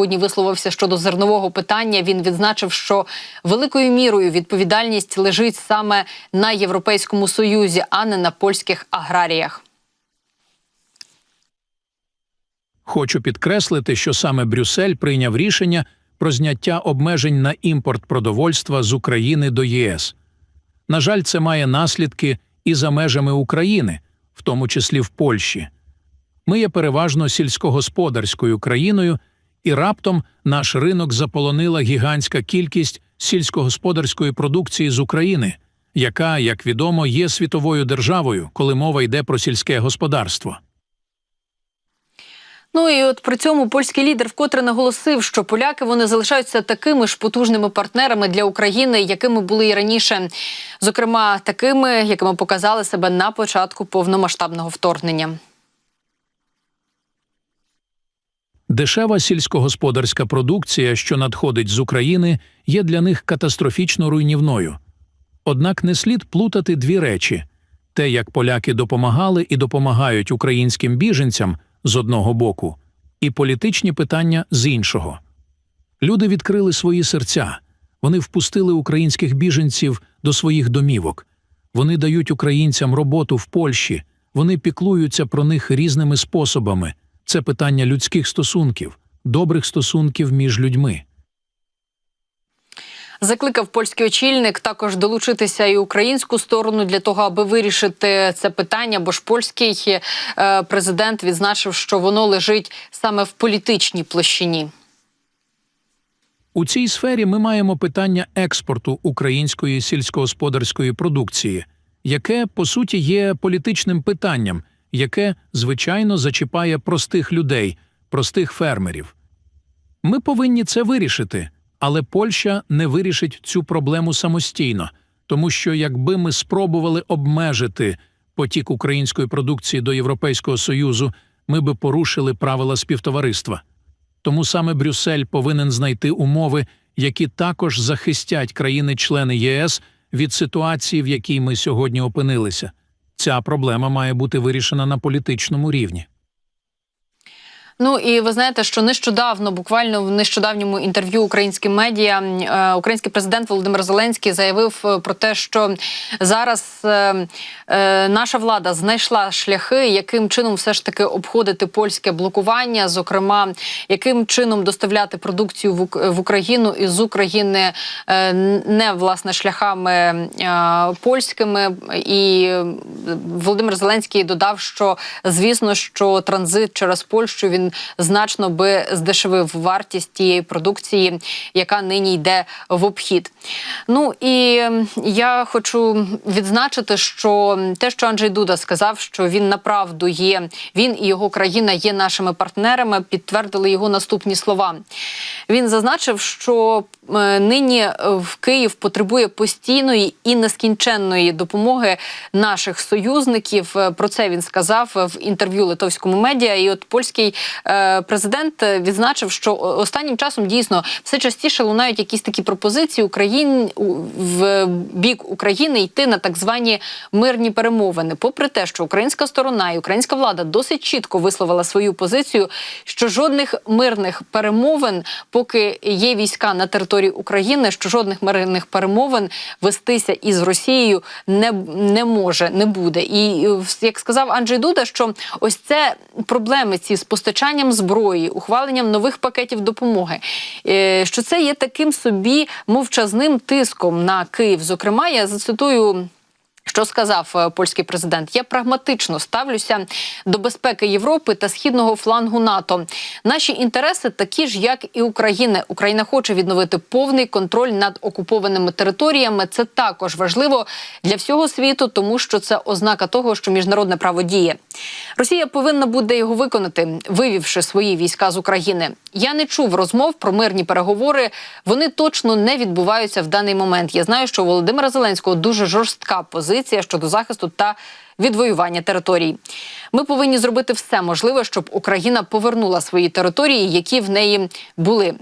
Сьогодні висловився щодо зернового питання. Він відзначив, що великою мірою відповідальність лежить саме на Європейському Союзі, а не на польських аграріях. Хочу підкреслити, що саме Брюссель прийняв рішення про зняття обмежень на імпорт продовольства з України до ЄС. На жаль, це має наслідки і за межами України, в тому числі в Польщі. Ми є переважно сільськогосподарською країною, і раптом наш ринок заполонила гігантська кількість сільськогосподарської продукції з України, яка, як відомо, є світовою державою, коли мова йде про сільське господарство. Ну і от при цьому польський лідер вкотре наголосив, що поляки вони залишаються такими ж потужними партнерами для України, якими були і раніше. Зокрема, такими, якими показали себе на початку повномасштабного вторгнення. Дешева сільськогосподарська продукція, що надходить з України, є для них катастрофічно руйнівною. Однак не слід плутати дві речі – те, як поляки допомагали і допомагають українським біженцям з одного боку, і політичні питання з іншого. Люди відкрили свої серця, вони впустили українських біженців до своїх домівок, вони дають українцям роботу в Польщі, вони піклуються про них різними способами. Це питання людських стосунків, добрих стосунків між людьми. Закликав польський очільник також долучитися і українську сторону для того, аби вирішити це питання, бо ж польський президент відзначив, що воно лежить саме в політичній площині. У цій сфері ми маємо питання експорту української сільськогосподарської продукції, яке, по суті, є політичним питанням, яке, звичайно, зачіпає простих людей, простих фермерів. Ми повинні це вирішити, але Польща не вирішить цю проблему самостійно, тому що якби ми спробували обмежити потік української продукції до Європейського Союзу, ми би порушили правила співтовариства. Тому саме Брюссель повинен знайти умови, які також захистять країни-члени ЄС від ситуації, в якій ми сьогодні опинилися. Ця проблема має бути вирішена на політичному рівні. Ну і ви знаєте, що нещодавно, буквально в нещодавньому інтерв'ю українським медіа, український президент Володимир Зеленський заявив про те, що зараз наша влада знайшла шляхи, яким чином все ж таки обходити польське блокування, зокрема, яким чином доставляти продукцію в Україну і з України не, власне, шляхами польськими. І Володимир Зеленський додав, що, звісно, що транзит через Польщу, він значно би здешевив вартість тієї продукції, яка нині йде в обхід. Ну і я хочу відзначити, що те, що Анджей Дуда сказав, що він направду є, він і його країна є нашими партнерами, підтвердили його наступні слова. Він зазначив, що нині в Київ потребує постійної і нескінченної допомоги наших союзників. Про це він сказав в інтерв'ю литовському медіа. І от польський президент відзначив, що останнім часом дійсно все частіше лунають якісь такі пропозиції в бік України йти на так звані мирні перемовини. Попри те, що українська сторона і українська влада досить чітко висловила свою позицію, що жодних мирних перемовин, поки є війська на території України, що жодних мирних перемовин вестися із Росією не може, не буде. І, як сказав Анджей Дуда, що ось це проблеми ці з постачанням зброї, ухваленням нових пакетів допомоги, що це є таким собі мовчазним тиском на Київ. Зокрема, я зацитую, що сказав польський президент: «Я прагматично ставлюся до безпеки Європи та східного флангу НАТО. Наші інтереси такі ж, як і України. Україна хоче відновити повний контроль над окупованими територіями. Це також важливо для всього світу, тому що це ознака того, що міжнародне право діє. Росія повинна буде його виконати, вивівши свої війська з України. Я не чув розмов про мирні переговори. Вони точно не відбуваються в даний момент. Я знаю, що у Володимира Зеленського дуже жорстка позиція щодо захисту та відвоювання територій. Ми повинні зробити все можливе, щоб Україна повернула свої території, які в неї були.